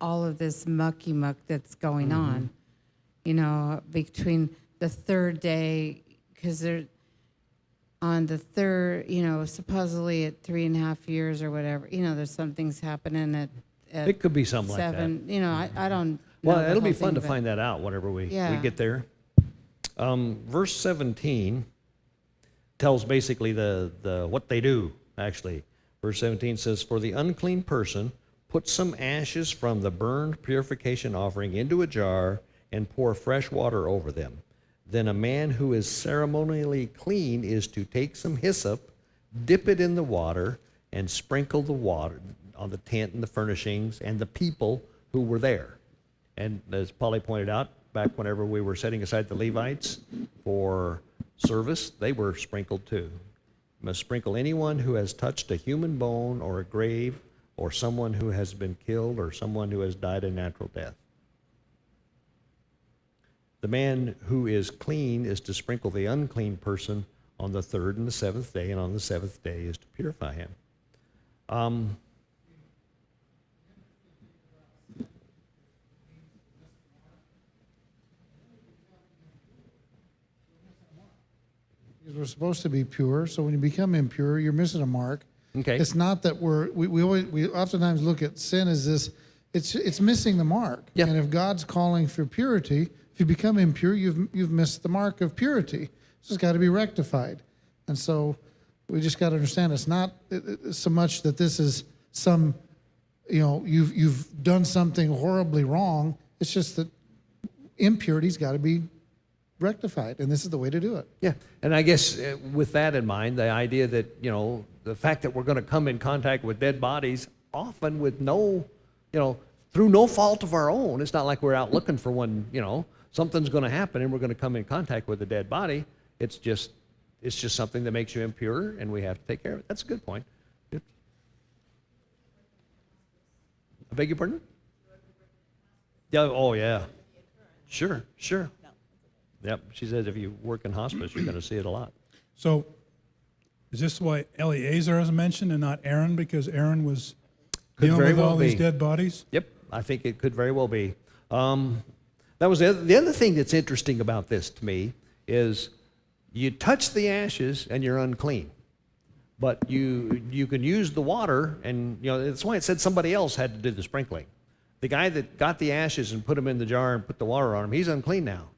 all of this mucky muck that's going on, you know, between the third day, because they're on the third, you know, supposedly at 3.5 years or whatever, you know, there's some things happening at It could be something like that. 7, you know, I don't know. Well, the it'll be whole fun thing, to but- find that out whenever we Yeah. get there. Verse 17 tells basically the what they do, actually. Verse 17 says, "For the unclean person, put some ashes from the burned purification offering into a jar and pour fresh water over them. Then a man who is ceremonially clean is to take some hyssop, dip it in the water, and sprinkle the water on the tent and the furnishings and the people who were there." And as Polly pointed out, back whenever we were setting aside the Levites for service, they were sprinkled too. You must sprinkle anyone who has touched a human bone or a grave, or someone who has been killed, or someone who has died a natural death. The man who is clean is to sprinkle the unclean person on the 3rd and the 7th day, and on the 7th day is to purify him. Because we're supposed to be pure, so when you become impure, you're missing a mark. Okay. It's not that we oftentimes look at sin as this, it's missing the mark. Yeah. And if God's calling for purity, if you become impure, you've missed the mark of purity. So it's got to be rectified. And so we just got to understand it's not so much that this is some, you know, you've done something horribly wrong. It's just that impurity's got to be rectified, and this is the way to do it. Yeah, and I guess with that in mind, the idea that, you know, the fact that we're going to come in contact with dead bodies, often with no, you know, through no fault of our own. It's not like we're out looking for one, you know, something's going to happen and we're going to come in contact with a dead body. It's just something that makes you impure, and we have to take care of it. That's a good point. Good. I beg your pardon? Yeah, oh, yeah. Sure. Yep, she says if you work in hospice, you're going to see it a lot. So is this why Eleazar is mentioned and not Aaron, because Aaron was dealing with all these dead bodies? Yep, I think it could very well be. That was the other thing that's interesting about this to me is you touch the ashes and you're unclean. But you can use the water, and you know that's why it said somebody else had to do the sprinkling. The guy that got the ashes and put them in the jar and put the water on him, he's unclean now.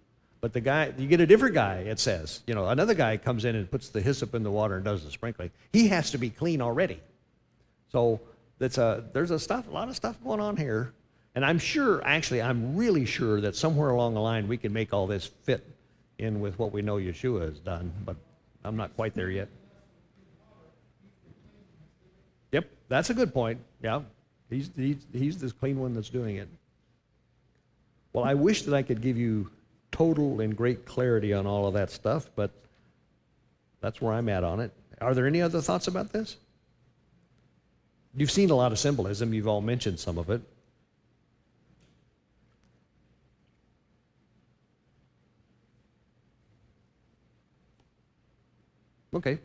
But the guy, you get a different guy, it says. You know, another guy comes in and puts the hyssop in the water and does the sprinkling. He has to be clean already. So there's a lot of stuff going on here. And I'm sure, actually, I'm really sure that somewhere along the line we can make all this fit in with what we know Yeshua has done, but I'm not quite there yet. Yep, that's a good point. Yeah, he's this clean one that's doing it. Well, I wish that I could give you total and great clarity on all of that stuff, but that's where I'm at on it. Are there any other thoughts about this? You've seen a lot of symbolism. You've all mentioned some of it. Okay. You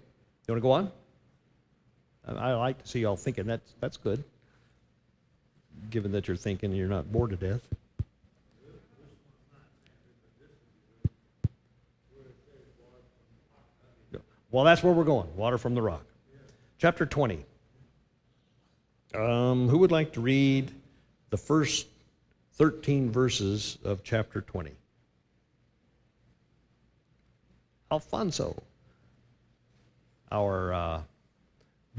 want to go on? I like to see y'all thinking. That's good. Given that you're thinking, you're not bored to death. Well, that's where we're going. Water from the rock. Chapter 20. Who would like to read the first 13 verses of chapter 20? Alfonso, our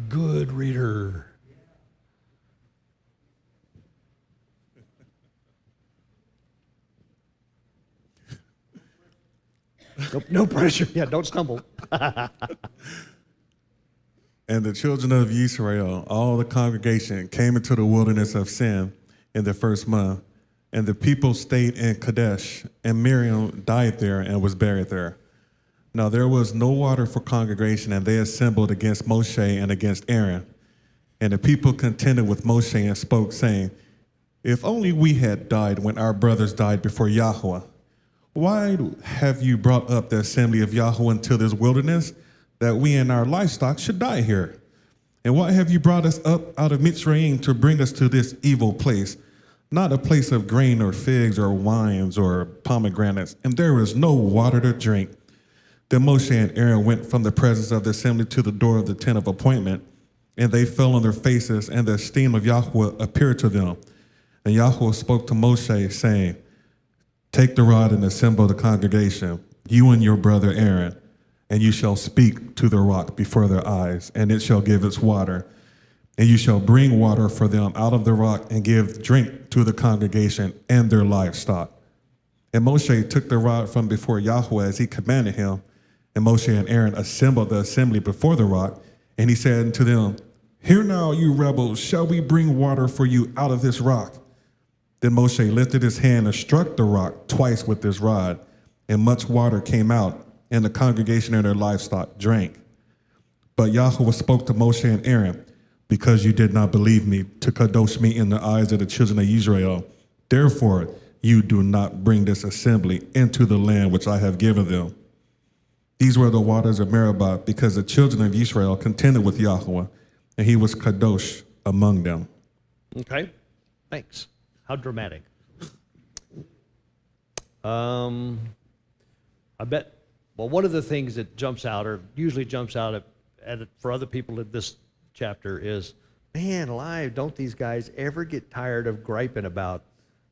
good reader. No pressure. Yeah, don't stumble. And the children of Israel, all the congregation, came into the wilderness of Sin in the first month. And the people stayed in Kadesh, and Miriam died there and was buried there. Now there was no water for congregation, and they assembled against Moshe and against Aaron. And the people contended with Moshe and spoke, saying, "If only we had died when our brothers died before Yahweh. Why have you brought up the assembly of Yahweh into this wilderness, that we and our livestock should die here? And why have you brought us up out of Mitzrayim to bring us to this evil place? not a place of grain or figs or wines or pomegranates, and there is no water to drink. Then Moshe and Aaron went from the presence of the assembly to the door of the tent of appointment, and they fell on their faces, and the esteem of Yahweh appeared to them. And Yahweh spoke to Moshe, saying, take the rod and assemble the congregation, you and your brother Aaron, and you shall speak to the rock before their eyes, and it shall give its water. And you shall bring water for them out of the rock and give drink to the congregation and their livestock. And Moshe took the rod from before Yahweh as he commanded him. And Moshe and Aaron assembled the assembly before the rock. And he said unto them, hear now, you rebels, shall we bring water for you out of this rock? Then Moshe lifted his hand and struck the rock twice with his rod, and much water came out, and the congregation and their livestock drank. But Yahweh spoke to Moshe and Aaron, because you did not believe me to kadosh me in the eyes of the children of Israel. Therefore, you do not bring this assembly into the land which I have given them. These were the waters of Meribah, because the children of Israel contended with Yahweh, and he was kadosh among them. Okay, thanks. How dramatic. I bet, well, one of the things that jumps out, or usually jumps out for other people in this chapter is, man alive, don't these guys ever get tired of griping about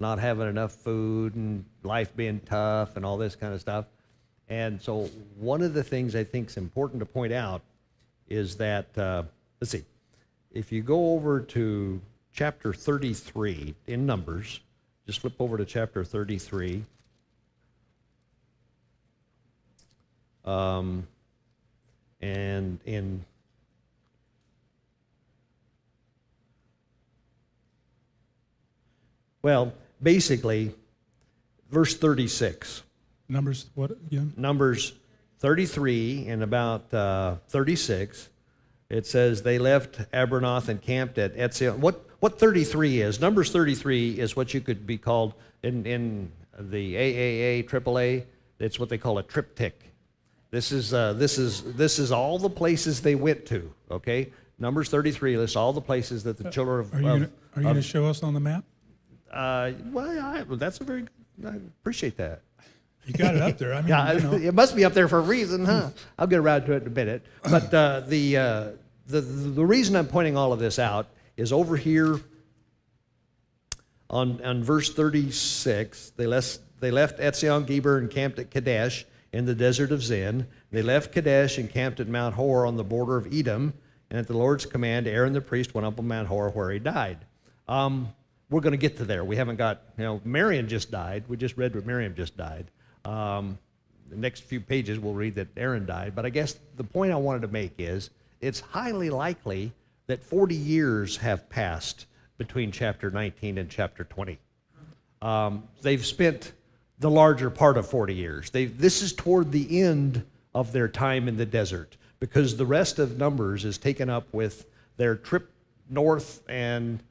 not having enough food and life being tough and all this kind of stuff? And so one of the things I think is important to point out is that, let's see, if you go over to chapter 33 in Numbers, just flip over to chapter 33. And in basically, verse 36. Numbers, what again? Numbers 33 and about 36. It says they left Abernoth and camped at Etzion. What 33 is? Numbers 33 is what you could be called in the AAA, AAA. It's what they call a triptych. This is all the places they went to. Okay, Numbers 33 lists all the places that the children of. Are you going to show us on the map? That's a very good. I appreciate that. You got it up there. I mean, Yeah, you know. it must be up there for a reason, huh? I'll get around to it in a minute. But the reason I'm pointing all of this out is over here on verse 36. They left Etzion Geber and camped at Kadesh in the desert of Zin. They left Kadesh and camped at Mount Hor on the border of Edom. And at the Lord's command, Aaron the priest went up on Mount Hor where he died. We're going to get to there. We haven't got, Miriam just died. We just read what Miriam just died. The next few pages we'll read that Aaron died. But I guess the point I wanted to make is it's highly likely that 40 years have passed between chapter 19 and chapter 20. They've spent the larger part of 40 years. This is toward the end of their time in the desert, because the rest of Numbers is taken up with their trip north and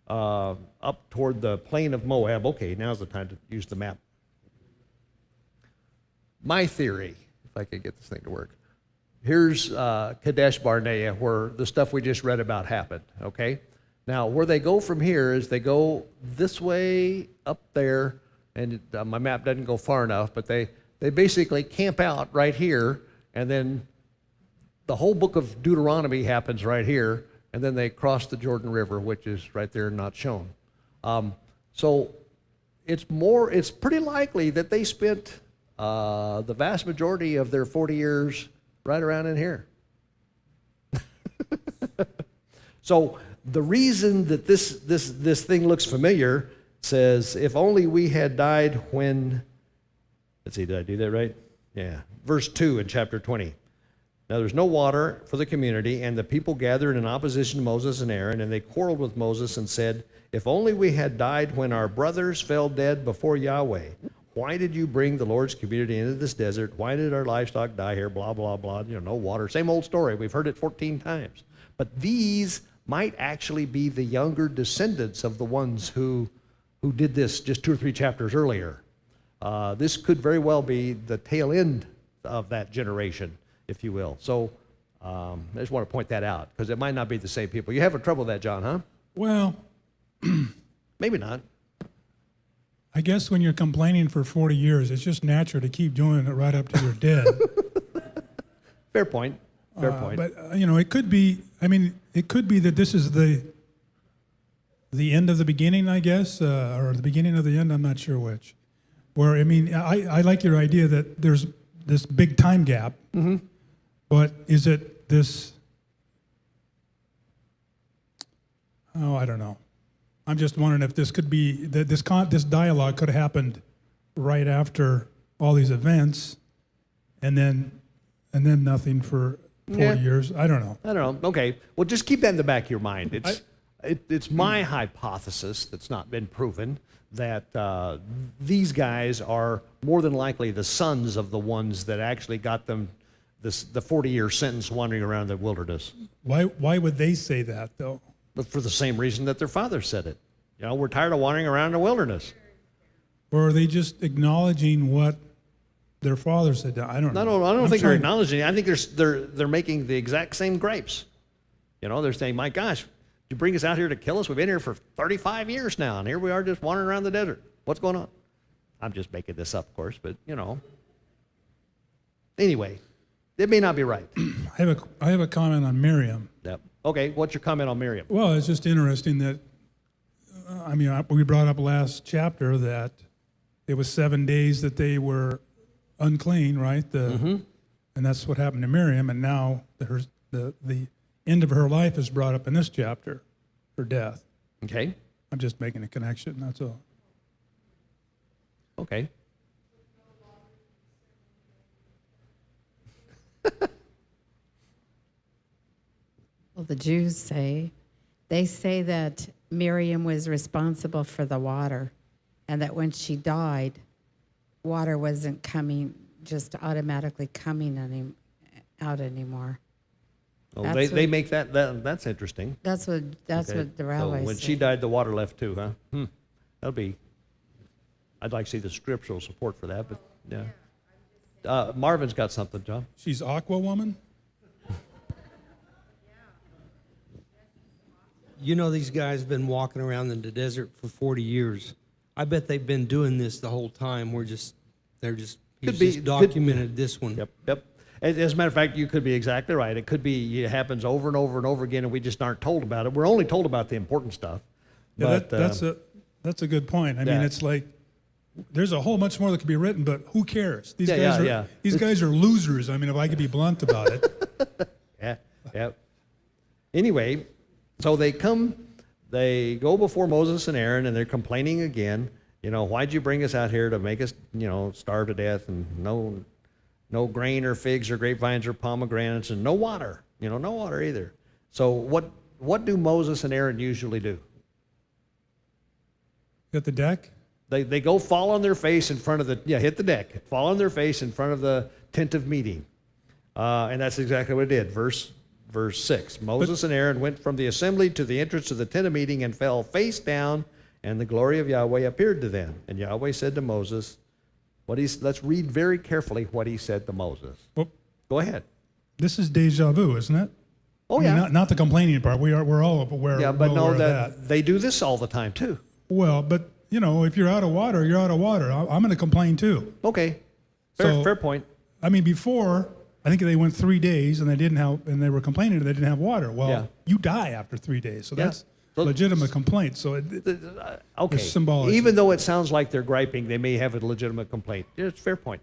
up toward the plain of Moab. Okay, now's the time to use the map. My theory, if I could get this thing to work, here's Kadesh Barnea, where the stuff we just read about happened, okay? Now, where they go from here is they go this way up there, and my map doesn't go far enough, but they basically camp out right here, and then the whole book of Deuteronomy happens right here, and then they cross the Jordan River, which is right there not shown. So it's pretty likely that they spent the vast majority of their 40 years right around in here. So the reason that this thing looks familiar says, if only we had died when, let's see, did I do that right? Yeah, verse 2 in chapter 20. Now there's no water for the community, and the people gathered in opposition to Moses and Aaron, and they quarreled with Moses and said, if only we had died when our brothers fell dead before Yahweh. Why did you bring the Lord's community into this desert? Why did our livestock die here? Blah, blah, blah. No water. Same old story. We've heard it 14 times. But these might actually be the younger descendants of the ones who did this just 2 or 3 chapters earlier. This could very well be the tail end of that generation, if you will. So I just want to point that out, because it might not be the same people. You having trouble with that, John, huh? Well, Maybe not. I guess when you're complaining for 40 years, it's just natural to keep doing it right up to you're dead. Fair point. Fair point. But it could be. I mean, it could be that this is the end of the beginning, I guess, or the beginning of the end. I'm not sure which. Where I mean, I like your idea that there's this big time gap. Mm-hmm. But is it this? Oh, I don't know. I'm just wondering if this could be that this dialogue could have happened right after all these events, and then nothing for 40 years. I don't know. I don't know. Okay. Well, just keep that in the back of your mind. It's my hypothesis that's not been proven that these guys are more than likely the sons of the ones that actually got them the 40-year sentence wandering around the wilderness. Why would they say that though? But for the same reason that their father said it. We're tired of wandering around the wilderness. Or are they just acknowledging what their father said? I don't know. I don't think they're acknowledging it. I think they're making the exact same gripes. They're saying, my gosh, you bring us out here to kill us? We've been here for 35 years now, and here we are just wandering around the desert. What's going on? I'm just making this up, of course, but Anyway, it may not be right. I have a comment on Miriam. Yep. Okay, what's your comment on Miriam? Well, it's just interesting that, we brought up last chapter that it was 7 days that they were unclean, right? And that's what happened to Miriam, and now the end of her life is brought up in this chapter, her death. Okay. I'm just making a connection, that's all. Okay. Well, the Jews say that Miriam was responsible for the water, and that when she died, water wasn't just automatically coming out anymore. Well, they make that's interesting. That's what the rabbis So when say. she died, the water left too, huh? I'd like to see the scriptural support for that, but yeah. Marvin's got something, John. She's Aqua Woman? These guys have been walking around in the desert for 40 years. I bet they've been doing this the whole time. He's just documented this one. Yep. As a matter of fact, you could be exactly right. It could be it happens over and over and over again, and we just aren't told about it. We're only told about the important stuff. Yeah, But, that's a good point. I mean, it's like there's a whole bunch more that could be written, but who cares? These guys are losers. I mean, if I could be blunt about it. Yeah. Anyway, so they go before Moses and Aaron, and they're complaining again. Why'd you bring us out here to make us, starve to death, and no grain or figs or grapevines or pomegranates, and no water, no water either. So what do Moses and Aaron usually do? Hit the deck? They go fall on their face in front of hit the deck, fall on their face in front of the tent of meeting. And that's exactly what it did. Verse 6. Moses and Aaron went from the assembly to the entrance of the tent of meeting and fell face down, and the glory of Yahweh appeared to them. And Yahweh said to Moses, let's read very carefully what he said to Moses. Well, go ahead. This is deja vu, isn't it? Oh, I mean, yeah. not the complaining part. We're all aware. Yeah, but aware know of that they do this all the time, too. Well, but if you're out of water, you're out of water. I'm going to complain too. Okay. So, Fair point. I mean, before I think they went 3 days and they were complaining that they didn't have water. Well, you die after 3 days, so that's legitimate complaint. So okay. It's symbolic. Even though it sounds like they're griping, they may have a legitimate complaint. Yeah, it's fair point.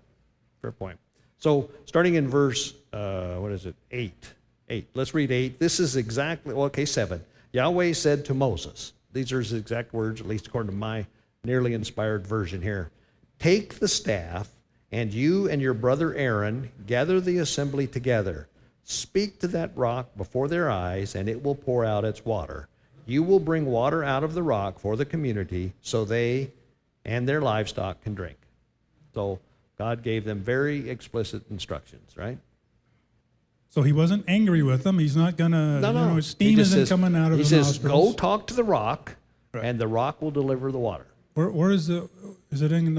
Fair point. So starting in verse 8. Let's read 8. This is exactly 7. Yahweh said to Moses. These are his exact words, at least according to my nearly inspired version here. Take the staff, and you and your brother Aaron gather the assembly together. Speak to that rock before their eyes, and it will pour out its water. You will bring water out of the rock for the community, so they and their livestock can drink. So God gave them very explicit instructions, right? So he wasn't angry with them. He's not going to, steam isn't coming out of his nostrils. He says, go talk to the rock, and the rock will deliver the water. Where is it in,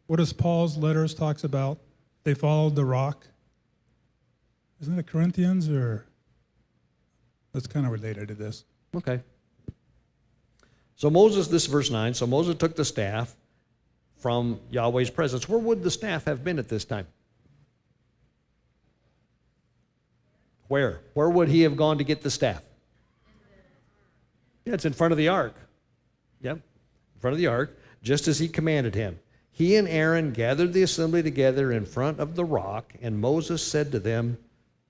what does Paul's letters talks about? They followed the rock. Isn't it Corinthians or? That's kind of related to this. Okay. So Moses, this is verse 9, so Moses took the staff from Yahweh's presence. Where would the staff have been at this time? Where? Where would he have gone to get the staff? Yeah, it's in front of the ark. Yep, in front of the ark, just as he commanded him. He and Aaron gathered the assembly together in front of the rock, and Moses said to them,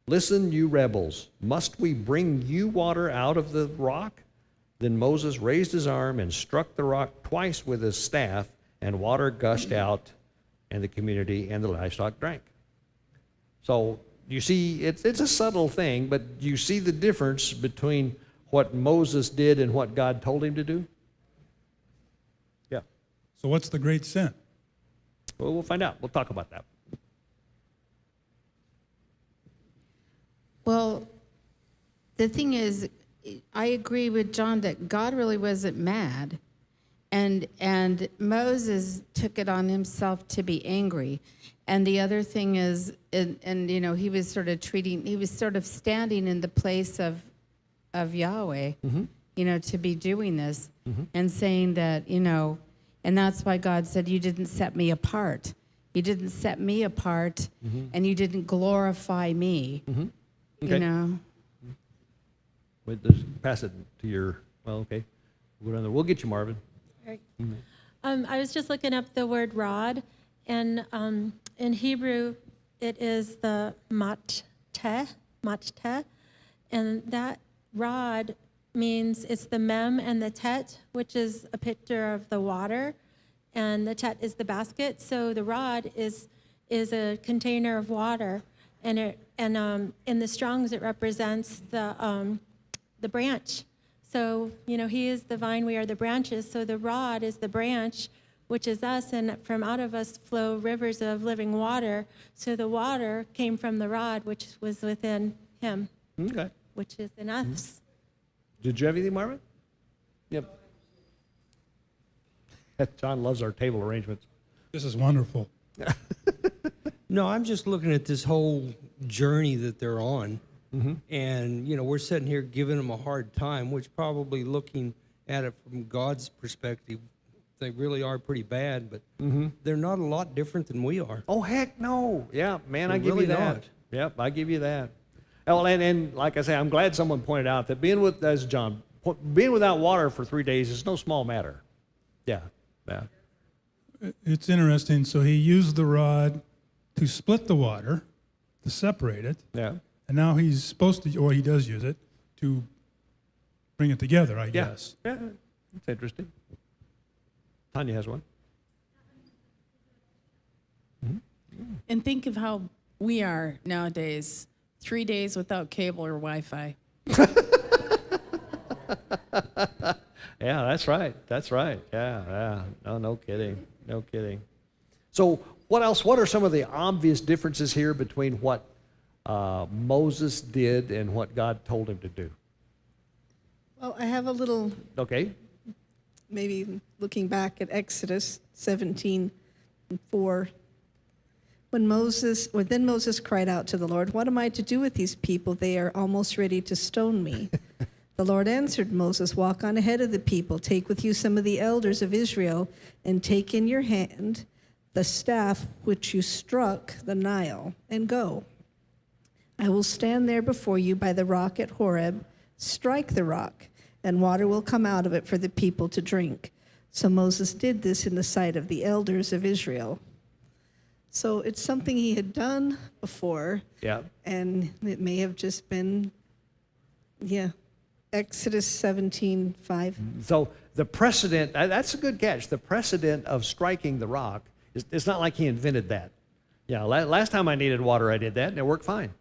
"Listen, you rebels, must we bring you water out of the rock?" Then Moses raised his arm and struck the rock twice with his staff, and water gushed out, and the community and the livestock drank. So you see, it's a subtle thing, but you see the difference between what Moses did and what God told him to do? Yeah. So what's the great sin? Well, we'll find out. We'll talk about that. Well, the thing is, I agree with John that God really wasn't mad. And Moses took it on himself to be angry. And the other thing is, and you know, he was sort of standing in the place of Yahweh, you know, to be doing this and saying that, you know, and that's why God said, you didn't set me apart. You didn't set me apart, and you didn't glorify me, Okay. you know. Wait, just pass it to your, well, okay. We'll go down there. We'll get you, Marvin. I was just looking up the word rod, and in Hebrew, it is the machteh, and that rod means it's the mem and the tet, which is a picture of the water, and the tet is the basket. So the rod is a container of water, and in the Strong's it represents the branch. So, you know, he is the vine, we are the branches. So the rod is the branch, which is us, and from out of us flow rivers of living water. So the water came from the rod, which was within him, Okay. which is in us. Did you have anything, Marvin? Yep. John loves our table arrangements. This is wonderful. No, I'm just looking at this whole journey that they're on. And, you know, we're sitting here giving them a hard time, which probably looking at it from God's perspective, they really are pretty bad, but they're not a lot different than we are. Oh, heck no. Yeah, man, I They're give you really that. not. Yep, I give you that. Oh, and like I say, I'm glad someone pointed out that being without water for 3 days is no small matter. Yeah, yeah. It's interesting. So he used the rod to split the water, to separate it, Yeah. and now he's supposed to, or he does use it, to bring it together, I guess. Yeah, it's interesting. Tanya has one. And think of how we are nowadays. 3 days without cable or Wi-Fi. Yeah, that's right. That's right. Yeah. No kidding. No kidding. So what else? What are some of the obvious differences here between what Moses did and what God told him to do? Well, I have a little, Okay. maybe looking back at Exodus 17:4. Then Moses cried out to the Lord, "What am I to do with these people? They are almost ready to stone me." The Lord answered Moses, "Walk on ahead of the people. Take with you some of the elders of Israel, and take in your hand the staff which you struck the Nile, and go. I will stand there before you by the rock at Horeb. Strike the rock, and water will come out of it for the people to drink." So Moses did this in the sight of the elders of Israel. So it's something he had done before, Yeah. and it may have just been, Exodus 17:5. So the precedent, that's a good catch. The precedent of striking the rock, it's not like he invented that. Yeah, last time I needed water, I did that, and it worked fine.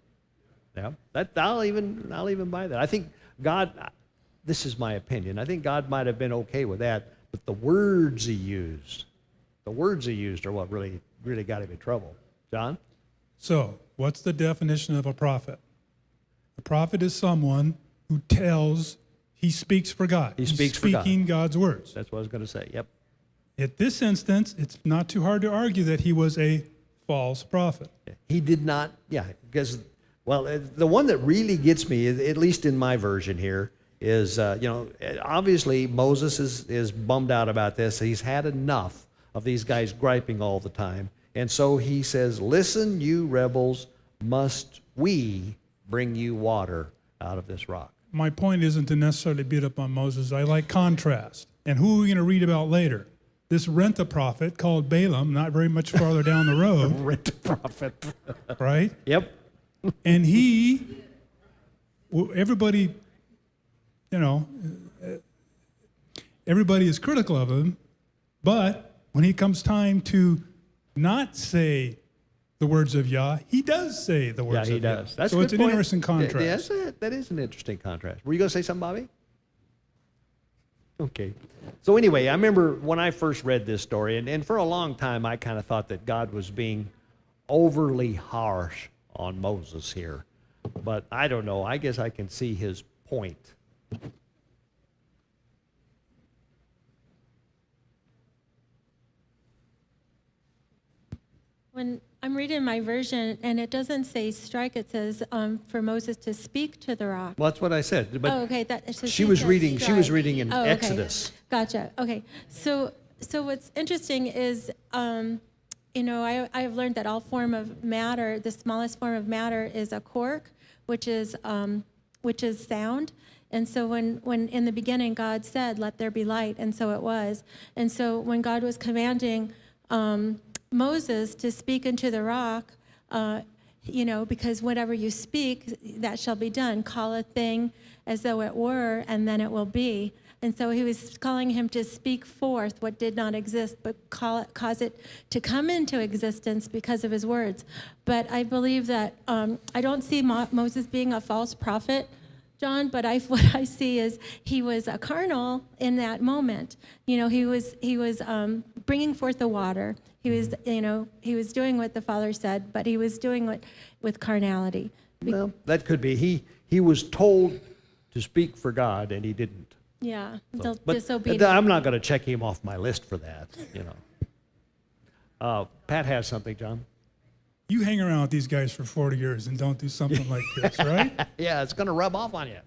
Yeah, I'll even buy that. I think God, this is my opinion, I think God might have been okay with that, but the words he used are what really got him in trouble. John? So, what's the definition of a prophet? A prophet is someone who he speaks for God. He He's speaks for God. speaking God's words. That's what I was going to say. Yep. At this instance, it's not too hard to argue that he was a false prophet. He did not, because, well, the one that really gets me, at least in my version here, is, obviously Moses is bummed out about this. He's had enough of these guys griping all the time. And so he says, listen, you rebels, must we bring you water out of this rock? My point isn't to necessarily beat up on Moses. I like contrast. And who are we going to read about later? This rent-a-prophet called Balaam, not very much farther down the road. Rent-a-prophet. Right? Yep. And everybody, everybody is critical of him, but when he comes time to not say the words of Yah, he does say the words Yeah, he of Yah. does. That's a so good it's an point. interesting contrast. That is an interesting contrast. Were you going to say something, Bobby? Okay. So anyway, I remember when I first read this story, and for a long time I kind of thought that God was being overly harsh on Moses here. But I don't know. I guess I can see his point. When I'm reading my version, and it doesn't say strike, it says for Moses to speak to the rock. Well, that's what I said. But Oh, okay. So she was said reading. She was strike. reading in Oh, okay. Exodus. Gotcha. Okay. So what's interesting is, I've learned that all form of matter, the smallest form of matter, is a quark, which is sound. And so when in the beginning God said, "Let there be light," and so it was. And so when God was commanding Moses to speak into the rock, because whatever you speak, that shall be done. Call a thing as though it were, and then it will be. And so he was calling him to speak forth what did not exist, but cause it to come into existence because of his words. But I believe that I don't see Moses being a false prophet, John, but what I see is he was a carnal in that moment. He was bringing forth the water. He was doing what the Father said, but he was doing it with carnality. Well, that could be. He was told to speak for God, and he didn't. Yeah, So, but disobedient. I'm not going to check him off my list for that. Pat has something, John. You hang around with these guys for 40 years and don't do something like this, right? Yeah, it's going to rub off on you.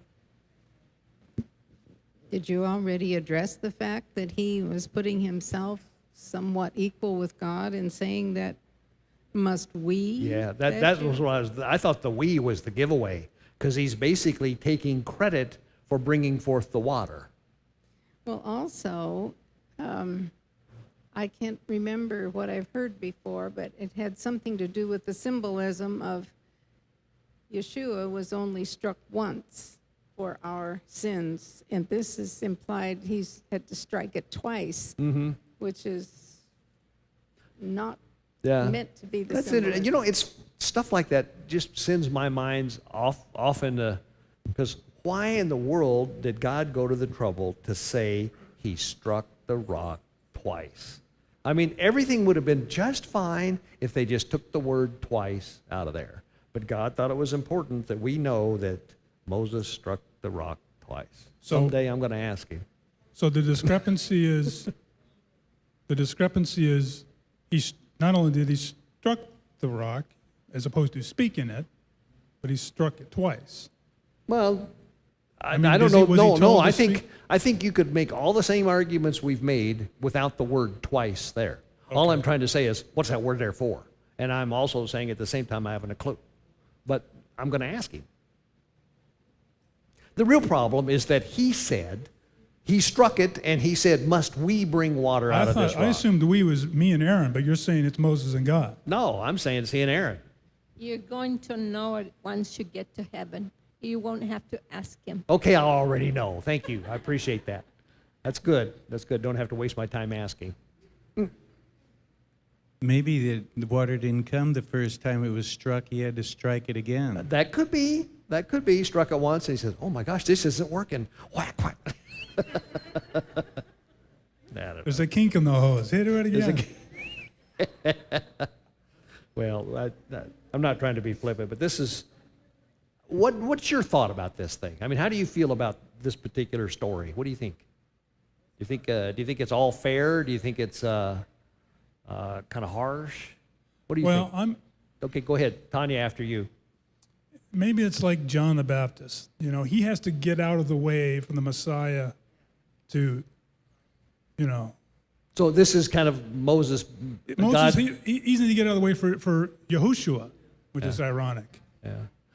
Did you already address the fact that he was putting himself somewhat equal with God and saying that must we? Yeah, that was what I thought the we was the giveaway, because he's basically taking credit for bringing forth the water. Well, also, I can't remember what I've heard before, but it had something to do with the symbolism of Yeshua was only struck once for our sins, and this is implied he's had to strike it twice, which is not meant to be the That's symbolism. it. It's stuff like that just sends my mind off into, because why in the world did God go to the trouble to say he struck the rock twice? I mean, everything would have been just fine if they just took the word twice out of there. But God thought it was important that we know that Moses struck the rock twice. Someday I'm going to ask him. So the discrepancy is, he not only did he struck the rock as opposed to speaking it, but he struck it twice. Well, I mean, don't know. was he No, told to I speak? think you could make all the same arguments we've made without the word twice there. All I'm trying to say is, what's that word there for? And I'm also saying at the same time I haven't a clue. But I'm going to ask him. The real problem is that he struck it, and he said, must we bring water out of this rock? I assumed we was me and Aaron, but you're saying it's Moses and God. No, I'm saying it's he and Aaron. You're going to know it once you get to heaven. You won't have to ask him. Okay, I already know. Thank you. I appreciate that. That's good. That's good. Don't have to waste my time asking. Maybe the water didn't come the first time it was struck. He had to strike it again. That could be. That could be. He struck it once, and he says, oh my gosh, this isn't working. Whack, whack. There's a kink in the hose. Hit it again. Well, I'm not trying to be flippant, but this is, what's your thought about this thing? I mean, how do you feel about this particular story? What do you think? Do you think it's all fair? Do you think it's kind of harsh? What do you think? Well, Okay, go ahead. Tanya, after you. maybe it's like John the Baptist. You know, he has to get out of the way from the Messiah to, you know. So this is kind of Moses. Moses, God, he's going to get out of the way for Yehoshua, which is ironic. yeah.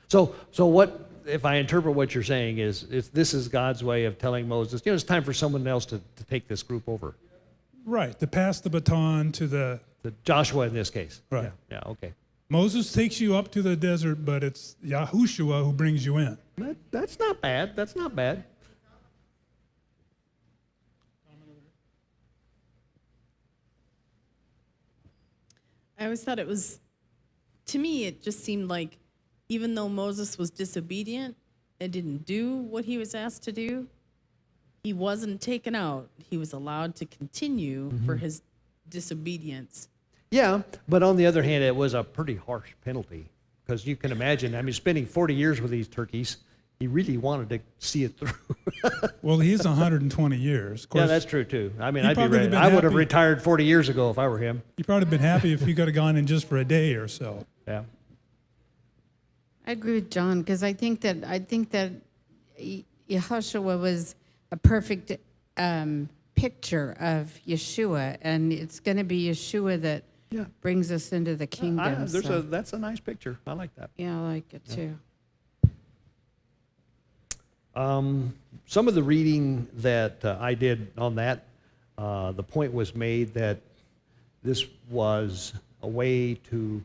So what, if I interpret what you're saying is this is God's way of telling Moses, it's time for someone else to take this group over. Right, to pass the baton to the Joshua in this case. Right. Yeah, okay. Moses takes you up to the desert, but it's Yahushua who brings you in. That's not bad. That's not bad. I always thought it was, to me, it just seemed like even though Moses was disobedient and didn't do what he was asked to do, he wasn't taken out. He was allowed to continue for his disobedience. Yeah, but on the other hand, it was a pretty harsh penalty because you can imagine, spending 40 years with these turkeys, he really wanted to see it through. Well, he's 120 years. Of course, Yeah, that's true too. I'd be probably ready. been I would have happy. retired 40 years ago if I were him. You'd probably been happy if you could have gone in just for a day or so. Yeah. I agree with John because I think that Yehoshua was a perfect picture of Yeshua, and it's going to be Yeshua that brings us into the kingdom. That's a nice picture. I like that. Yeah, I like it too. Some of the reading that I did on that, the point was made that this was a way to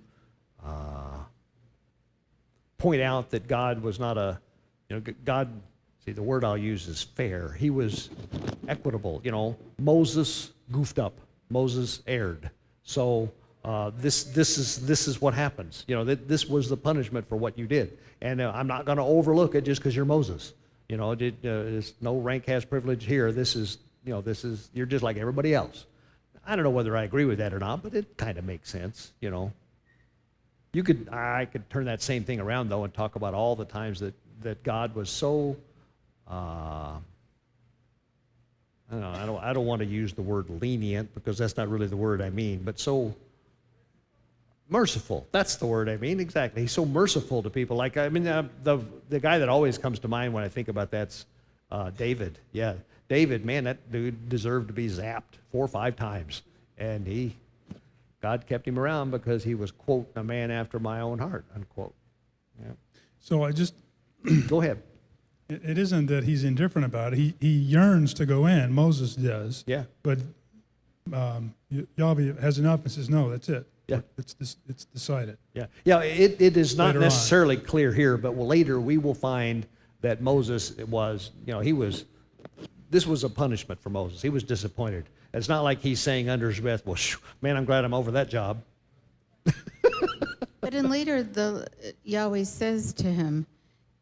point out that God was not God, see, the word I'll use is fair. He was equitable. Moses goofed up. Moses erred. So this is what happens. This was the punishment for what you did. And I'm not going to overlook it just because you're Moses. There's no rank has privilege here. This is you're just like everybody else. I don't know whether I agree with that or not, but it kind of makes sense. I could turn that same thing around though and talk about all the times that God was so. I don't want to use the word lenient because that's not really the word I mean, but so merciful. That's the word I mean, exactly. He's so merciful to people. Like, the guy that always comes to mind when I think about that's David. Yeah, David, man, that dude deserved to be zapped 4 or 5 times. And God kept him around because he was, quote, a man after my own heart, unquote. Yeah. So I just... Go ahead. It isn't that he's indifferent about it. He yearns to go in. Moses does. Yeah. But Yahweh has enough and says, no, that's it. Yeah. It's decided. Yeah. Yeah, it is not Later on. necessarily clear here, but later we will find that Moses this was a punishment for Moses. He was disappointed. It's not like he's saying under his breath, well, man, I'm glad I'm over that job. But then later, Yahweh says to him,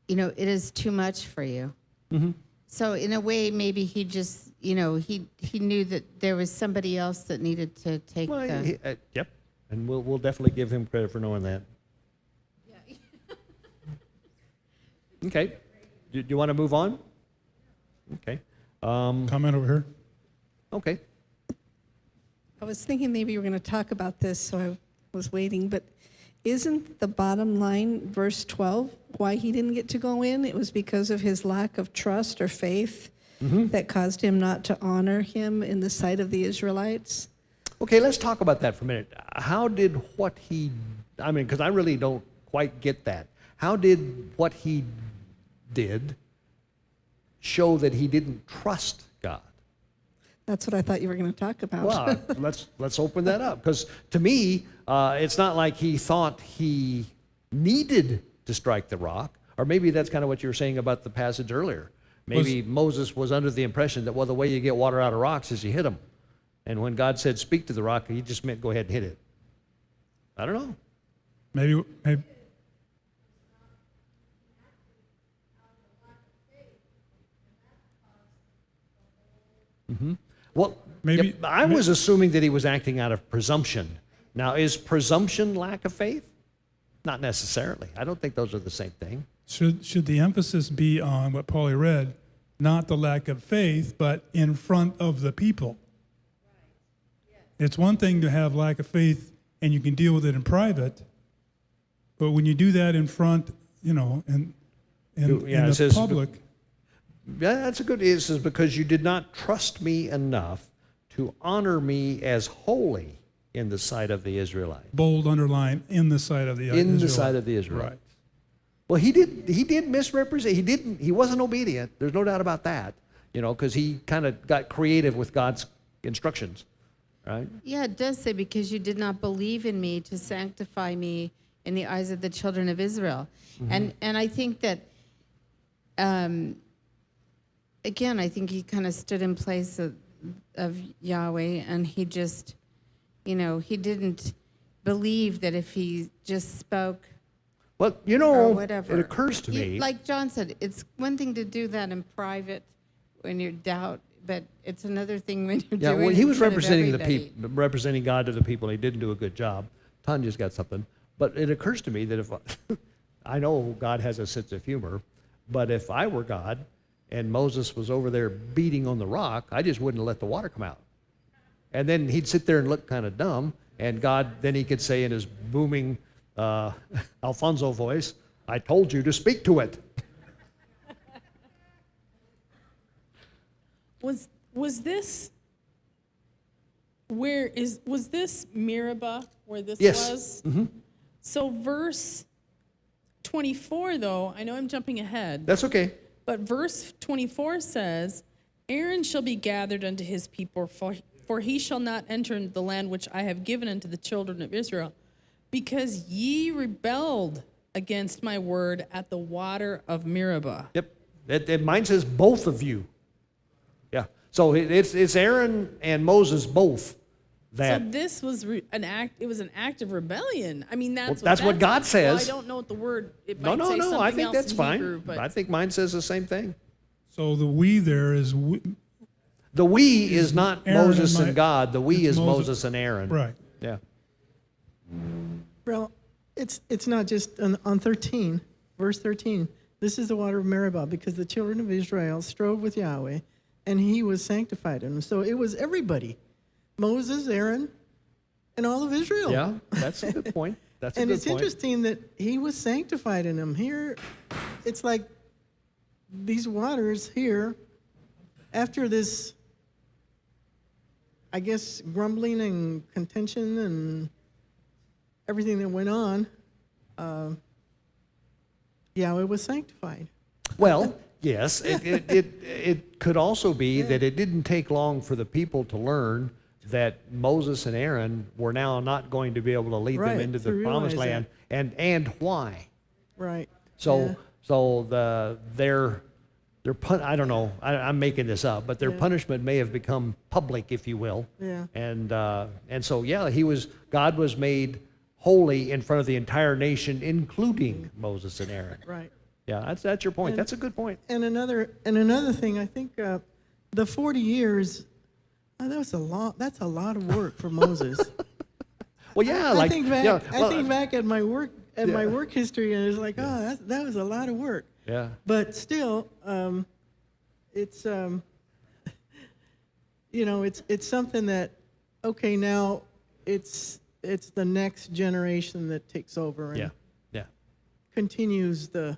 it is too much for you. Mm-hmm. So in a way, maybe he just, he knew that there was somebody else that needed to take Yep. And we'll definitely give him credit for knowing that. Yeah. Okay. Do you want to move on? Okay. Comment over here. Okay. I was thinking maybe you were going to talk about this, so I was waiting, but isn't the bottom line, verse 12, why he didn't get to go in? It was because of his lack of trust or faith that caused him not to honor him in the sight of the Israelites? Okay, let's talk about that for a minute. How did because I really don't quite get that. How did what he did show that he didn't trust God? That's what I thought you were going to talk about. Well, let's open that up. Because to me, it's not like he thought he needed to strike the rock. Or maybe that's kind of what you were saying about the passage earlier. Maybe Moses was under the impression that, well, the way you get water out of rocks is you hit them. And when God said, speak to the rock, he just meant go ahead and hit it. I don't know. Maybe Well, Maybe- I was assuming that he was acting out of presumption. Now, is presumption lack of faith? Not necessarily. I don't think those are the same thing. should the emphasis be on what Paulie read, not the lack of faith, but in front of the people? It's one thing to have lack of faith and you can deal with it in private, but when you do that in front and Yeah, in it the says- public. Yeah, that's a good. It says, because you did not trust me enough to honor me as holy in the sight of the Israelites. Bold underline, in the sight of the In the Israelite. sight of the Israelites. Right. Well, he did misrepresent. He wasn't obedient. There's no doubt about that. Because he kind of got creative with God's instructions, right? Yeah, it does say, because you did not believe in me to sanctify me in the eyes of the children of Israel. And I think that, again, I think he kind of stood in place of Yahweh, and he just, he didn't believe that if he just spoke Well, or whatever. it occurs to me. Like John said, it's one thing to do that in private when you're doubt, but it's another thing when you're Yeah, doing well, it he in was front of representing the everybody. people, representing God to the people, and he didn't do a good job. Tanya's got something. But it occurs to me that if I know God has a sense of humor, but if I were God and Moses was over there beating on the rock, I just wouldn't let the water come out. And then he'd sit there and look kind of dumb, and then he could say in his booming Alfonso voice, "I told you to speak to it." Was this was this Meribah where this Yes. was? Mm-hmm. So verse 24, though, I know I'm jumping ahead, That's okay. but verse 24 says, Aaron shall be gathered unto his people, for he shall not enter into the land which I have given unto the children of Israel, because ye rebelled against my word at the water of Meribah. Yep. Mine says both of you. Yeah. So it's Aaron and Moses both. So this was an act. It was an act of rebellion. I mean, that's what God says. Well, I don't know what the word. It No, might no, say no. something I think else that's in fine. Hebrew, but I think mine says the same thing. So the we there is The we is not Aaron Moses and and God. The we it's is Moses- Moses and Aaron. right. Yeah. Well, it's not just on 13, verse 13. This is the water of Meribah, because the children of Israel strove with Yahweh, and he was sanctified in them. So it was everybody, Moses, Aaron, and all of Israel. Yeah, that's a good point. That's a And good it's point. interesting that he was sanctified in them. Here, it's like these waters here, after this, I guess, grumbling and contention and everything that went on, Yahweh was sanctified. Well, yes, it could also be that it didn't take long for the people to learn that Moses and Aaron were now not going to be able to lead them Right, into to the promised realize land, and why. Right. So their I don't know, I'm making this up, but their Yeah. punishment may have become public, if you will. Yeah. And so God was made holy in front of the entire nation, including Moses and Aaron. Right. Yeah, that's your point. And- That's a good point. And another thing, I think the 40 years, that's a lot of work for Moses. Well, yeah, I think back. yeah, I well, think back at my work my Yeah. work history, and it's like, oh, that was a lot of work. yeah. But still, it's it's something that, okay, now it's the next generation that takes over and Yeah. continues the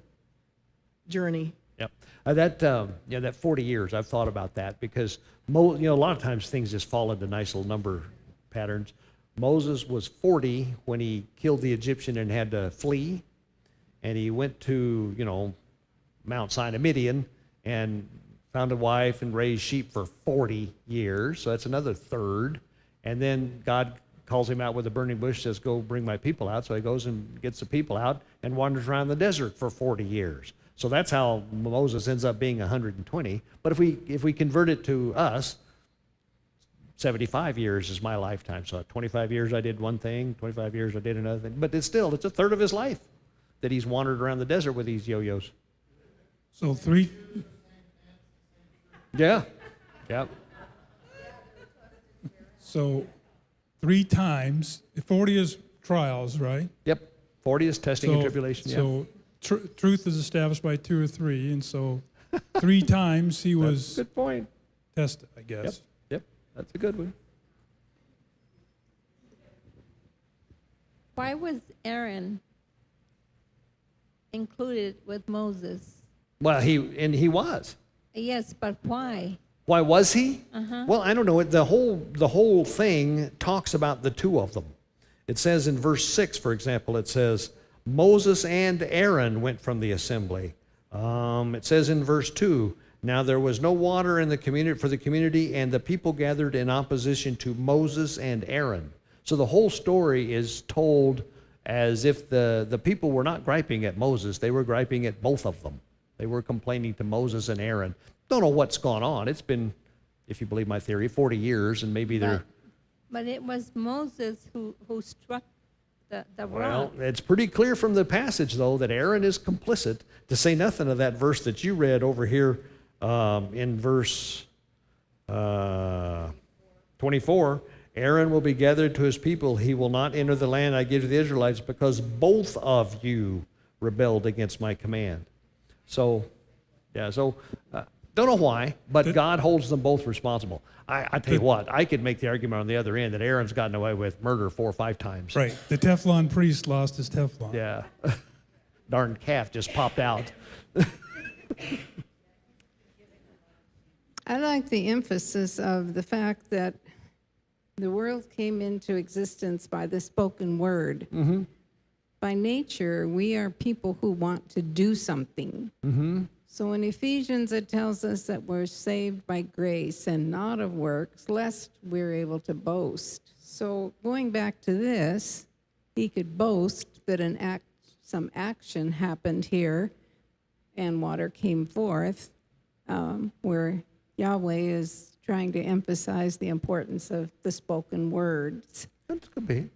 journey. Yep. That 40 years, I've thought about that because, a lot of times things just fall into nice little number patterns. Moses was 40 when he killed the Egyptian and had to flee. And he went to, Mount Sinai, Midian, and found a wife and raised sheep for 40 years. So that's another third. And then God calls him out with a burning bush, says, go bring my people out. So he goes and gets the people out and wanders around the desert for 40 years. So that's how Moses ends up being 120. But if we convert it to us, 75 years is my lifetime. So 25 years I did one thing, 25 years I did another thing. But it's a third of his life that he's wandered around the desert with these yo-yos. So three. Yeah. Yep. So 3 times. 40 is trials, right? Yep. 40 is testing and tribulation. Yeah. So truth is established by 2 or 3, and so 3 times he That's was a good point. tested, I guess. Yep. That's a good one. Why was Aaron included with Moses. Well, he was. Yes, but why? Why was he? Well, I don't know. The whole thing talks about the two of them. It says in verse 6, for example, it says, Moses and Aaron went from the assembly. It says in verse 2, now there was no water in the community for the community, and the people gathered in opposition to Moses and Aaron. So the whole story is told as if the people were not griping at Moses, they were griping at both of them. They were complaining to Moses and Aaron. Don't know what's gone on. It's been, if you believe my theory, 40 years, and maybe they're... But it was Moses who struck the Well, rock. it's pretty clear from the passage, though, that Aaron is complicit, to say nothing of that verse that you read over here in verse 24. Aaron will be gathered to his people. He will not enter the land I give to the Israelites because both of you rebelled against my command. So, yeah, don't know why, but God holds them both responsible. I tell you what, I could make the argument on the other end that Aaron's gotten away with murder 4 or 5 times. Right. The Teflon priest lost his Teflon. Yeah. Darn calf just popped out. I like the emphasis of the fact that the world came into existence by the spoken word. Mm-hmm. By nature, we are people who want to do something. Mm-hmm. So in Ephesians, it tells us that we're saved by grace and not of works, lest we're able to boast. So going back to this, he could boast that some action happened here and water came forth, where Yahweh is trying to emphasize the importance of the spoken words. That could be.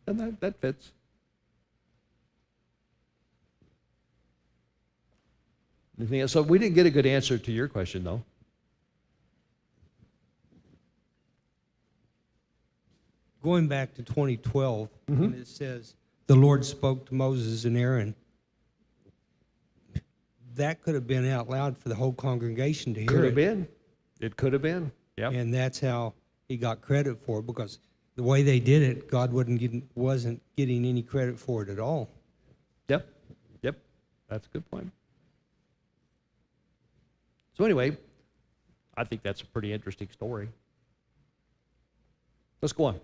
And that fits. Anything else? So we didn't get a good answer to your question, though. Going back to 2012, when it says, the Lord spoke to Moses and Aaron, that could have been out loud for the whole congregation to hear. Could have been. It could have been. Yep. And that's how he got credit for it, because the way they did it, God wasn't getting any credit for it at all. Yep. Yep. That's a good point. So anyway, I think that's a pretty interesting story. Let's go on.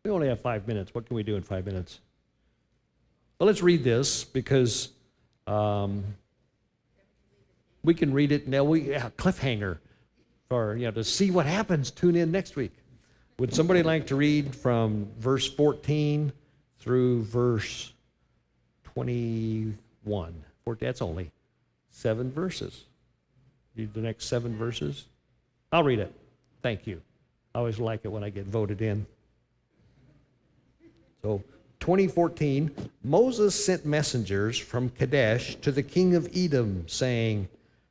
We only have 5 minutes. What can we do in 5 minutes? Well, let's read this because we can read it now. Cliffhanger for to see what happens. Tune in next week. Would somebody like to read from verse 14 through verse 21? That's only 7 verses. Read the next 7 verses. I'll read it. Thank you. I always like it when I get voted in. So, 2014, Moses sent messengers from Kadesh to the king of Edom, saying,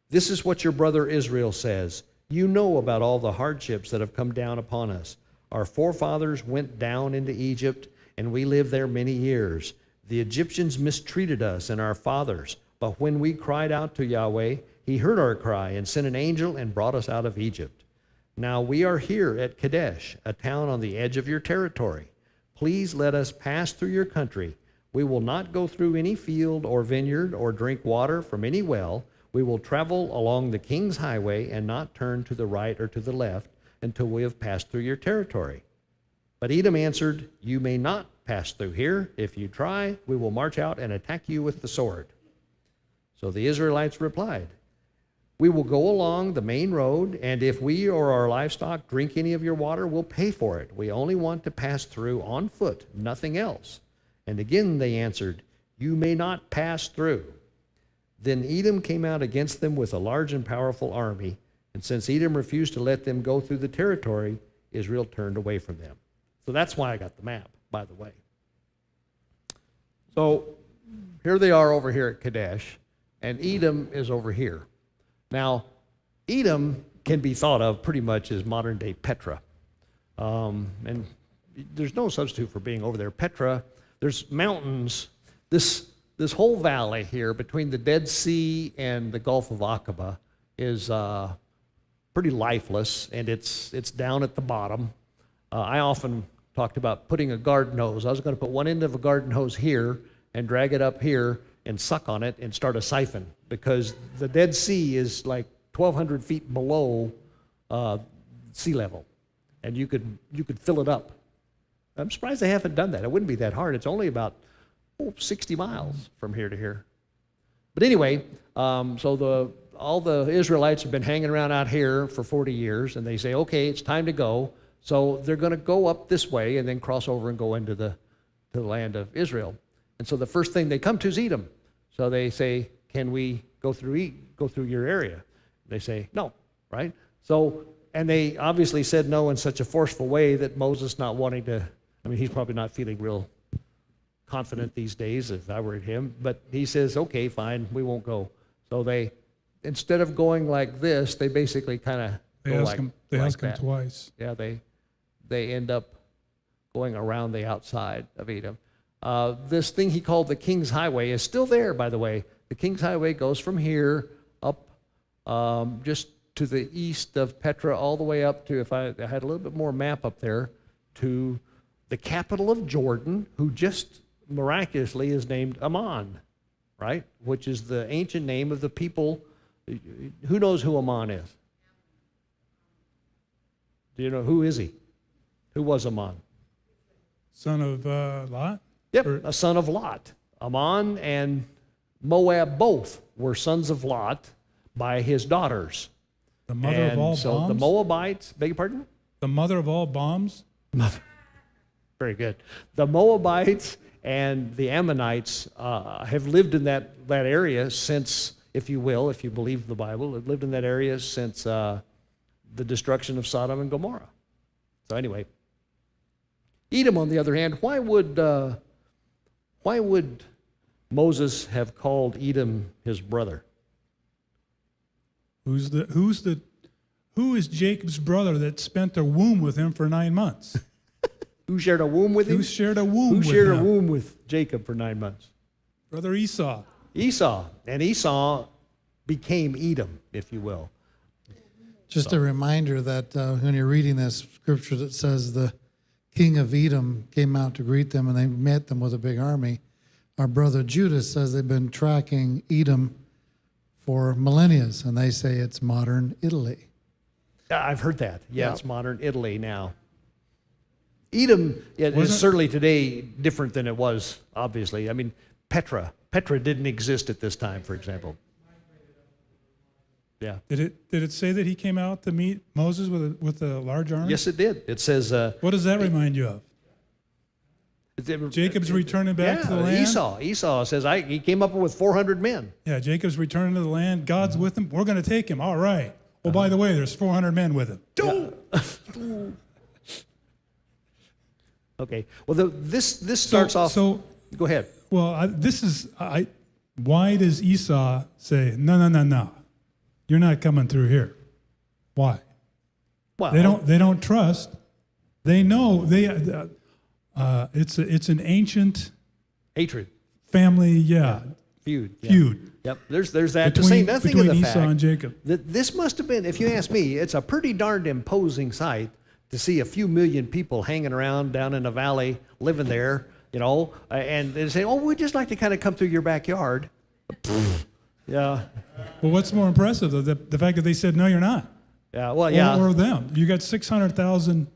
"This is what your brother Israel says. You know about all the hardships that have come down upon us. Our forefathers went down into Egypt, and we lived there many years. The Egyptians mistreated us and our fathers, but when we cried out to Yahweh, he heard our cry and sent an angel and brought us out of Egypt. Now we are here at Kadesh, a town on the edge of your territory. Please let us pass through your country. We will not go through any field or vineyard or drink water from any well. We will travel along the king's highway and not turn to the right or to the left until we have passed through your territory." But Edom answered, "You may not pass through here. If you try, we will march out and attack you with the sword." So the Israelites replied, "We will go along the main road, and if we or our livestock drink any of your water, we'll pay for it. We only want to pass through on foot, nothing else." And again they answered, "You may not pass through." Then Edom came out against them with a large and powerful army, and since Edom refused to let them go through the territory, Israel turned away from them. So that's why I got the map, by the way. So here they are over here at Kadesh, and Edom is over here. Now, Edom can be thought of pretty much as modern-day Petra. And there's no substitute for being over there. Petra, there's mountains. This whole valley here between the Dead Sea and the Gulf of Aqaba is pretty lifeless, and it's down at the bottom. I often talked about putting a garden hose. I was going to put one end of a garden hose here and drag it up here and suck on it and start a siphon, because the Dead Sea is like 1,200 feet below sea level, and you could fill it up. I'm surprised they haven't done that. It wouldn't be that hard. It's only about 60 miles from here to here. But anyway, so all the Israelites have been hanging around out here for 40 years, and they say, okay, it's time to go. So they're going to go up this way and then cross over and go into the land of Israel. And so the first thing they come to is Edom. So they say, can we go through your area? They say, no, right? So, and they obviously said no in such a forceful way that Moses, not wanting to, I mean, he's probably not feeling real confident these days if I were him, but he says, okay, fine, we won't go. So they, instead of going like this, they basically kind of They ask him twice. Yeah, they end up going around the outside of Edom. This thing he called the King's Highway is still there, by the way. The King's Highway goes from here up just to the east of Petra all the way up to, if I had a little bit more map up there, to the capital of Jordan, who just miraculously is named Ammon, right? Which is the ancient name of the people. Who knows who Ammon is? Do you know, who is he? Who was Ammon? Son of Lot? Yep, a son of Lot. Ammon and Moab both were sons of Lot by his daughters. The mother of all so bombs? the Moabites, beg your pardon? The mother of all bombs? Very good. The Moabites and the Ammonites have lived in that area since, if you will, if you believe the Bible, have lived in that area since the destruction of Sodom and Gomorrah. So anyway, Edom, on the other hand, why would Moses have called Edom his brother? Who is Jacob's brother that spent a womb with him for 9 months? Who shared a womb with him? Who shared a womb with him? Who shared a womb with Jacob for 9 months? Brother Esau. Esau. And Esau became Edom, if you will. Just a reminder that when you're reading this scripture that says the king of Edom came out to greet them and they met them with a big army, our brother Judah says they've been tracking Edom for millennia, and they say it's modern Italy. I've heard that. Yeah, Yeah. it's modern Italy now. Edom is certainly today different than it was, obviously. I mean, Petra didn't exist at this time, for example. Yeah. Did it say that he came out to meet Moses with a large army? Yes, it did. It says... what does that remind you of? Jacob's returning back to the land? Esau says, he came up with 400 men. Yeah, Jacob's returning to the land. God's with him. We're going to take him. All right. Well, by the way, there's 400 men with him. Yeah. Okay. Well, this starts off... So go ahead. Well, why does Esau say, no, you're not coming through here? Why? Well, they don't trust. They know it's an ancient hatred, family, feud. Yep. There's that. To say nothing of the Esau fact and Jacob. that this must have been, if you ask me, it's a pretty darned imposing sight to see a few million people hanging around down in a valley, living there, and they say, "Oh, we'd just like to kind of come through your backyard." Yeah. Well, what's more impressive, though, the fact that they said, "No, you're not." Yeah. Well, yeah. Or them. You got 600,000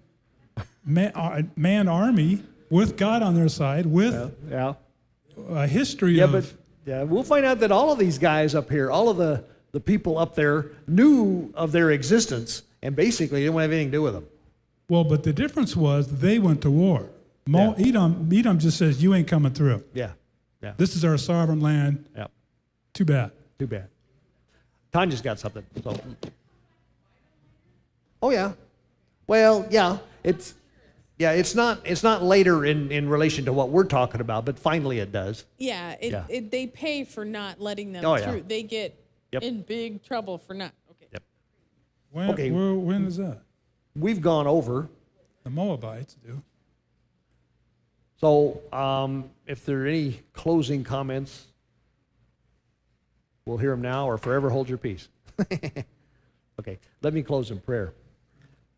man army with God on their side, with a history of... But we'll find out that all of these guys up here, all of the people up there knew of their existence and basically didn't have anything to do with them. Well, but the difference was they went to war. Edom just says, you ain't coming through. Yeah. This is our sovereign land. Yeah. Too bad. Too bad. Tanya's got something. So. Oh, yeah. Well, yeah. It's not later in relation to what we're talking about, but finally it does. Yeah, they pay for not letting them through. Yeah. They get in big trouble for not. Okay. Yep. When is that? We've gone over. The Moabites do. So if there are any closing comments, we'll hear them now or forever hold your peace. Okay, let me close in prayer.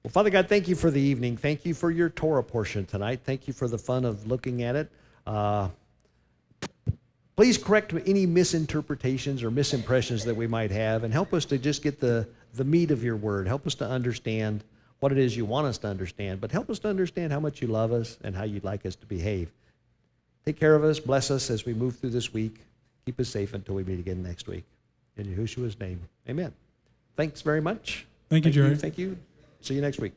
Well, Father God, thank you for the evening. Thank you for your Torah portion tonight. Thank you for the fun of looking at it. Please correct any misinterpretations or misimpressions that we might have, and help us to just get the meat of your word. Help us to understand what it is you want us to understand, but help us to understand how much you love us and how you'd like us to behave. Take care of us, bless us as we move through this week. Keep us safe until we meet again next week. In Yahushua's name, amen. Thanks very much. Thank you, Jerry. Thank you. See you next week.